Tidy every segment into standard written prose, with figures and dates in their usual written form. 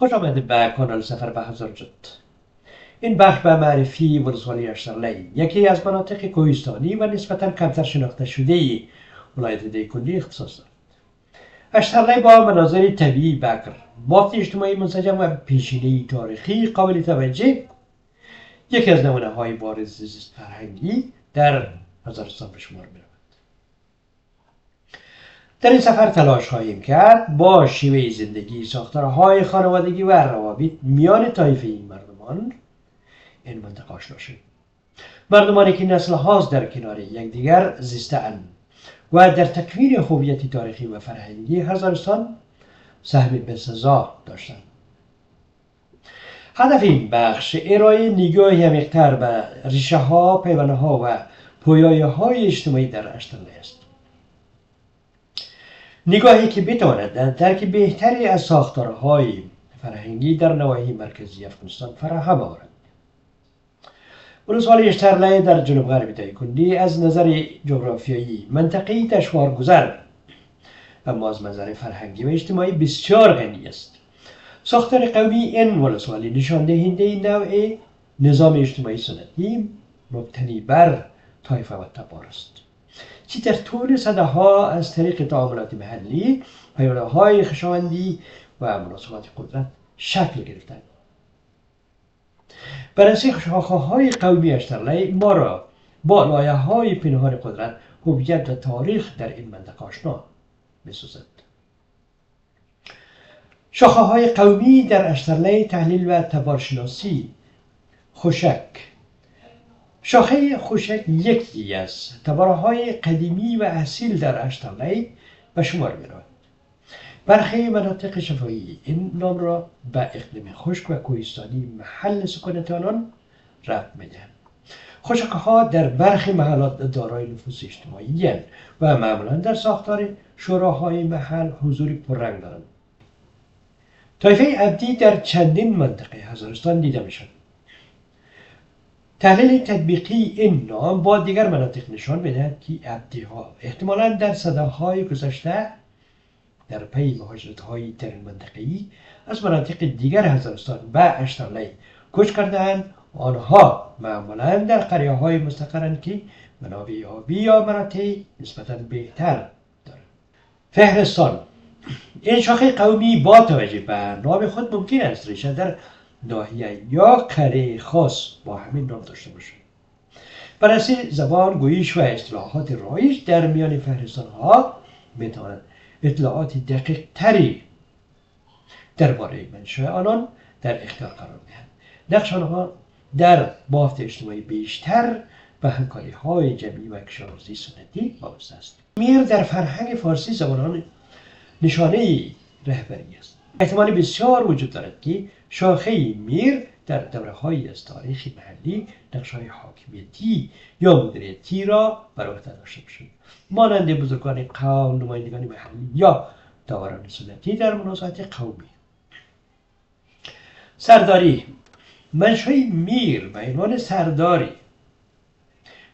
خوش آمده به کانال سفر به هزارجات. این بخش به معرفی ولسوالی اشترلی، یکی از مناطق کوهستانی و نسبتاً کمتر شناخته شده ولایت دیکندی اختصاص دارد. اشترلی با مناظر طبیعی بکر، بافت اجتماعی منسجم و پیشینه تاریخی قابل توجه، یکی از نمونه های بارز زیست فرهنگی در هزارستان به شمار می رود. در این سفر تلاش خواهیم کرد با شیوه زندگی، ساختارهای خانوادگی و روابط میان طایفه این مردمان این منطقه آشنا شویم. مردمانی که نسل هاست در کنار یکدیگر زیسته‌اند و در تکوین هویت تاریخی و فرهنگی هزارستان سهم بسزا داشتند. هدف این بخش ارائه نگاهی عمیق‌تر به ریشه ها، پیوند ها و پایه‌های های اجتماعی در اشترلی است. نگاهی که بتواند در درک بهتری از ساختارهای فرهنگی در نواحی مرکزی افغانستان فراهم آورد. ولسوالی اشترلی در جنوب غرب دیکندی از نظر جغرافیایی منطقه‌ای دشوارگذر اما از منظر فرهنگی و اجتماعی بسیار غنی است. ساختار قومی این ولسوالی نشان دهنده نوع نظام اجتماعی سنتی مبتنی بر طایفه و تبار است که در طول صدها از طریق تعاملات محلی، پیوندهای خویشاوندی و مناسبات قدرت شکل گرفتند. بررسی شاخه‌های قومی اشترلی ما را با لایه‌های پنهان قدرت، هویت و تاریخ در این منطقه آشنا می‌سازد. شاخه‌های قومی در اشترلی، تحلیل و تبارشناسی. خوشک. شاخه خوشک یکی از تبارهای قدیمی و اصیل در اشترلی به شمار می‌رود. برخی مناطق شفاهی این نام را به اقلیم خشک و کوهستانی محل سکونت آنان ربط می‌دهند. خوشک‌ها در برخی محلات دارای نفوذ اجتماعی اند و معمولاً در ساختار شوراهای محل حضوری پررنگ دارند. طایفه عبدی در چندین منطقه هزارستان دیده می‌شود. تحلیل تطبیقی این نام با دیگر مناطق نشان می‌دهد که عبدی‌ها احتمالاً در سده‌های گذشته در پی مهاجرت‌های در این منطقه‌ای از مناطق دیگر هزارستان به اشترلی کوچ کرده‌اند. آنها معمولاً در قریه‌های مستقرند که منابع آبی یا مناطق نسبتاً بهتر دارند. فهرستان. این شاخه قومی با توجه به نام خود ممکن است ریشه در ناحیه یا قریه خاص با همین نام داشته باشد. بررسی زبان، گویش و اصطلاحات رایج در میان فهرستان‌ها می‌تواند اطلاعات دقیق تری درباره منشأ آنان در اختیار قرار دهد. نقش آنها در بافت اجتماعی بیشتر به همکاری‌های جمعی و کشاورزی سنتی وابسته است. میر در فرهنگ فارسی زبانان نشانه رهبری است. احتمال بسیار وجود دارد که شاخه میر در دوره‌هایی از تاریخ محلی نقش‌های حاکمیتی یا مدیریتی را بر عهده داشته باشد، مانند بزرگان قوم، نمایندگان محلی یا داوران سنتی در مناسبات قومی. سرداری. منشأ میر به عنوان سرداری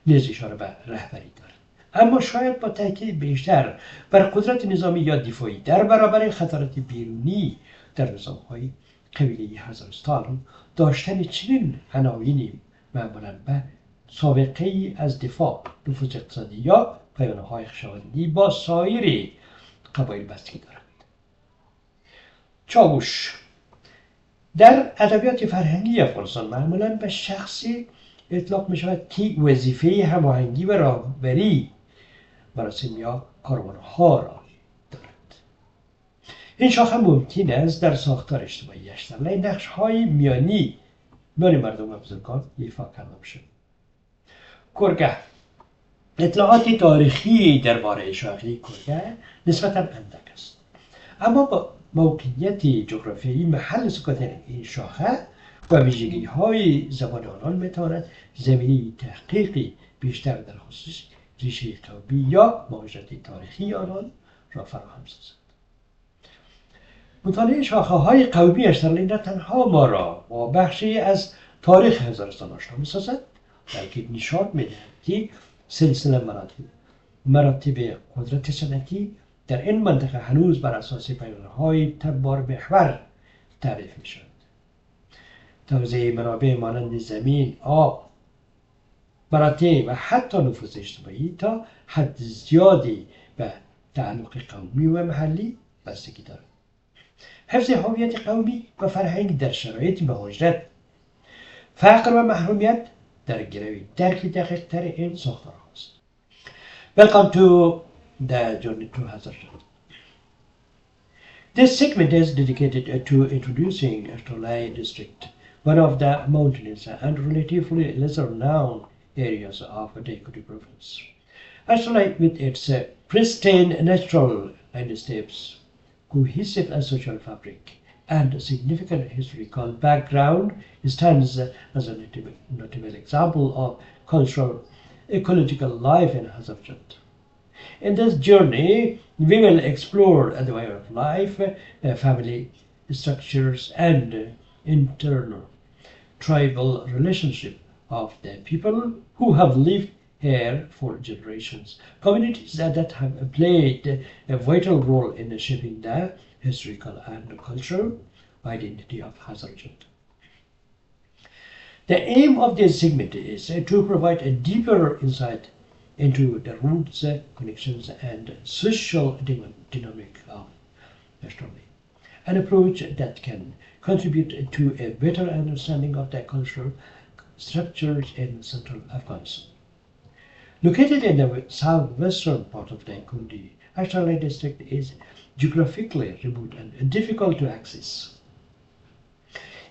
نیز اشاره به رهبری دارد، اما شاید با تاکید بیشتر بر قدرت نظامی یا دفاعی در برابر خطرات بیرونی در نظام‌های قبیله‌ای هزارستان. داشتن چنین عناوینی معمولاً به سابقه‌ای از دفاع، نفوذ اقتصادی یا پیوندهای خویشاوندی با سایر قبایل بستگی دارد. چاووش. در ادبیات فرهنگی افغانستان معمولاً به شخصی اطلاق می شود که وظیفه هماهنگی و راهبری مراسم یا کاروان‌ها را دارد. این شاخه ممکن است در ساختار اجتماعی اشترلی نقش‌های میانی میان مردم و بزرگان ایفا کرده باشد. کورگه. اطلاعات تاریخی درباره شاخه کورگه نسبتاً اندک است، اما با موقعیت جغرافیایی محل سکونت این شاخه و ویژگی‌های زبان آنان می‌تواند زمینه تحقیقی بیشتر در خصوص ریشه قومی یا مهاجرت تاریخی آنان را فراهم سازد. مطالعه شاخه‌های قومی اشترلی نه تنها ما را با بخشی از تاریخ هزارستان آشنا می‌سازد، بلکه نشان می‌دهد که سلسله مراتب قدرت سنتی در این منطقه هنوز بر اساس پیوندهای تبار محور تعریف می شود. توزیع منابع مانند زمین، آب، مناطق و حتی نفوذ اجتماعی تا حد زیادی به تعلق قومی و محلی بستگی دارد. حفظ هویت قومی و فرهنگی در شرایط مهاجرت، فقر و محرومیت در گروی درک دقیق تر این ساختار است. Welcome to the journey to Hazarajat. This segment is dedicated to introducing اشترلی district, one of the mountainous and relatively lesser known areas of the Kurdi province. اشترلی, with its pristine natural landscapes, cohesive social fabric, and significant historical background, stands as a notable example of cultural ecological life in Hazarajat. In this journey, we will explore the way of life, family structures, and internal tribal relationship of the people who have lived here for generations, communities that have played a vital role in shaping the historical and cultural identity of Hazarajat. The aim of this segment is to provide a deeper insight into the roots, connections, and social dynamic of اشترلی, an approach that can contribute to a better understanding of the cultural structures in central Afghanistan. Located in the southwestern part of the Kurdi, اشترلی district is geographically remote and difficult to access,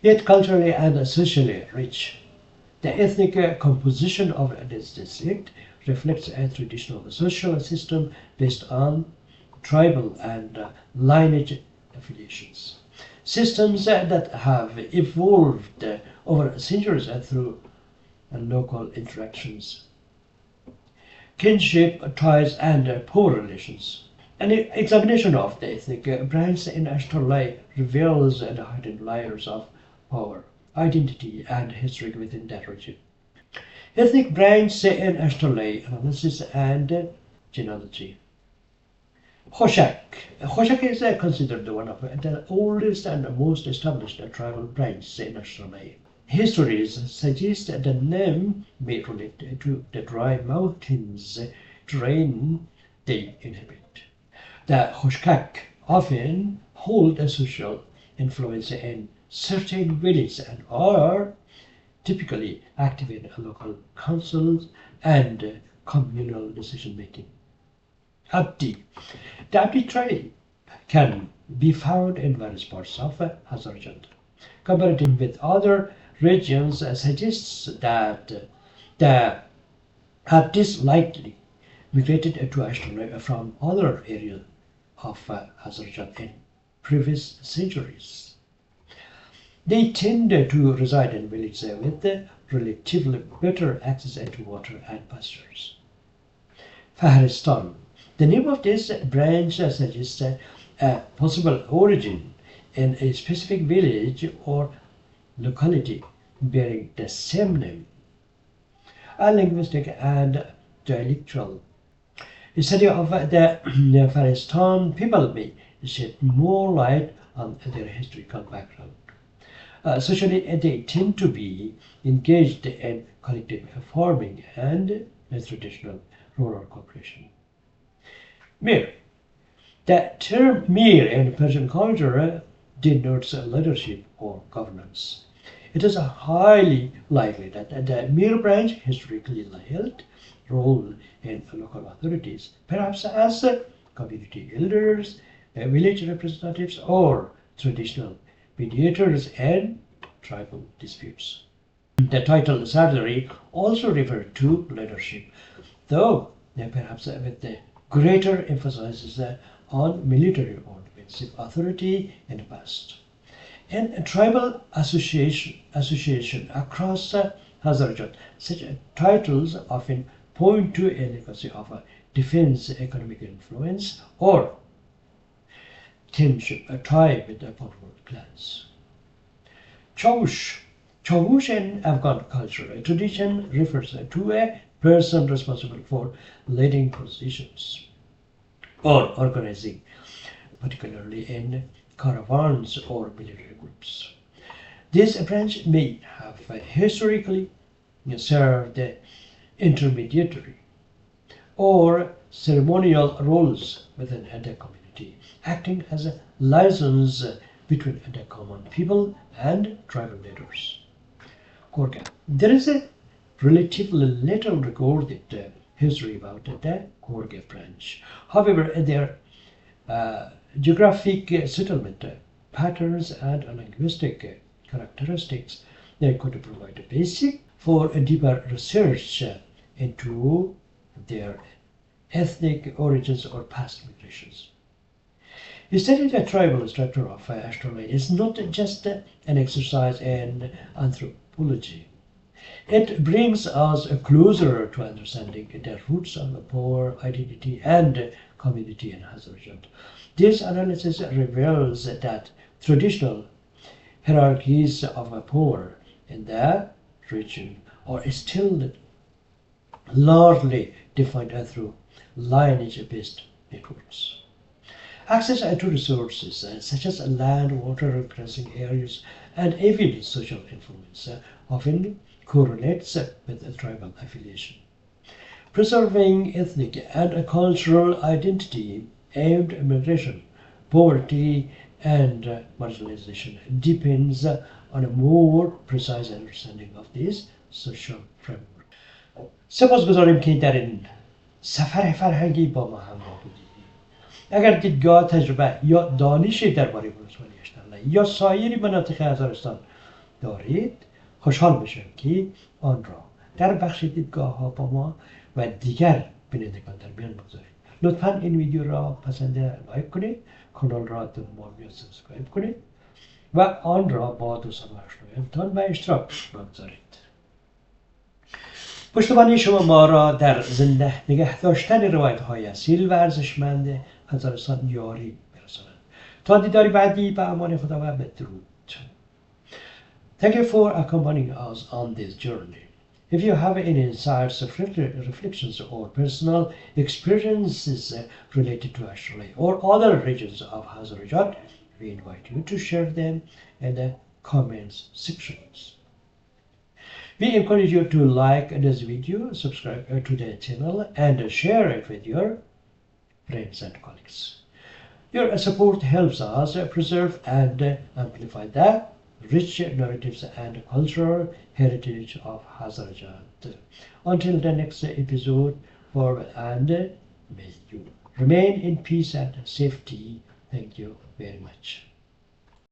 yet culturally and socially rich. The ethnic composition of this district reflects a traditional social system based on tribal and lineage affiliations, systems that have evolved over centuries through local interactions, kinship ties, and power relations. An examination of the ethnic branches in اشترلی reveals the hidden layers of power, identity, and history within that region. Ethnic branches in اشترلی, analysis and genealogy. خوشک. خوshek is considered one of the oldest and most established tribal branches in اشترلی. Histories suggest that the name may relate to the dry mountains terrain they inhabit. The خوشک often hold a social influence in certain villages and are typically active in local councils and communal decision-making. Abdi. The Abdi tribe can be found in various parts of Hazarajat. Comparative with other regions suggests that the Abdis likely migrated to اشترلی from other areas of Hazarajat in previous centuries. They tend to reside in villages with relatively better access to water and pastures. Fahrestan. The name of this branch suggests a possible origin in a specific village or locality bearing the same name. A linguistic and dialectal study of the Fahrestan people may shed more light on their historical background. Socially, they tend to be engaged in collective farming and traditional rural cooperation. Mir. The term Mir in Persian culture denotes leadership or governance. It is highly likely that the Mir branch historically held role in local authorities, perhaps as community elders, village representatives, or traditional mediators in tribal disputes. The title Sardari also referred to leadership, though perhaps with the greater emphasis on military or defensive authority in the past. In tribal association across Hazarajat, such titles often point to a legacy of defense, economic influence, or kinship tied with powerful clans. Chaavush. Chaavush in Afghan culture, a tradition refers to a person responsible for leading positions or organizing, particularly in caravans or military groups. This branch may have historically served intermediary or ceremonial roles within the community, acting as a liaison between the common people and tribal leaders. Kورgge. There is a relatively little recorded history about the Kورgge branch. However, their geographic settlement patterns and linguistic characteristics could provide a basis for a deeper research into their ethnic origins or past migrations. Studying the tribal structure of اشترلی is not just an exercise in anthropology. It brings us closer to understanding the roots of power, identity, and community in Hazarajat. This analysis reveals that traditional hierarchies of power in the region are still largely defined through lineage-based networks. Access to resources such as land, water, grazing areas, and even social influence often correlates with tribal affiliation. Preserving ethnic and cultural identity, aimed immigration, poverty, and marginalization depends on a more precise understanding of this social framework. سپاسگزاریم که در این سفر فرهنگی با ما همراه بودید. اگر دیدگاه، تجربه یا دانشی درباره ولسوالی اشترلی یا سایر مناطق هزارستان دارید، خوشحال میشم که آن را در بخش دیدگاه ها با ما و دیگر بینندگان در میان بگذارید. لطفاً این ویدیو را پسند لایک کنید، کانال را دنبال یا سابسکرایب کنید و آن را با دوستان و آشنایانتان و اشتراک بگذارید. پشتیبانی شما ما را در زنده نگه داشتن روایت های اصیل و ارزشمند هزارستان یاری برساند. تا دیداری بعدی، به امان خدا و بدرود. Thank you for accompanying us on this journey. If you have any insights, reflections, or personal experiences related to اشترلی or other regions of Hazarajat, we invite you to share them in the comments sections. We encourage you to like this video, subscribe to the channel, and share it with your friends and colleagues. Your support helps us preserve and amplify the rich narratives and cultural heritage of Hazarajat. Until the next episode, forward and may you remain in peace and safety. Thank you very much.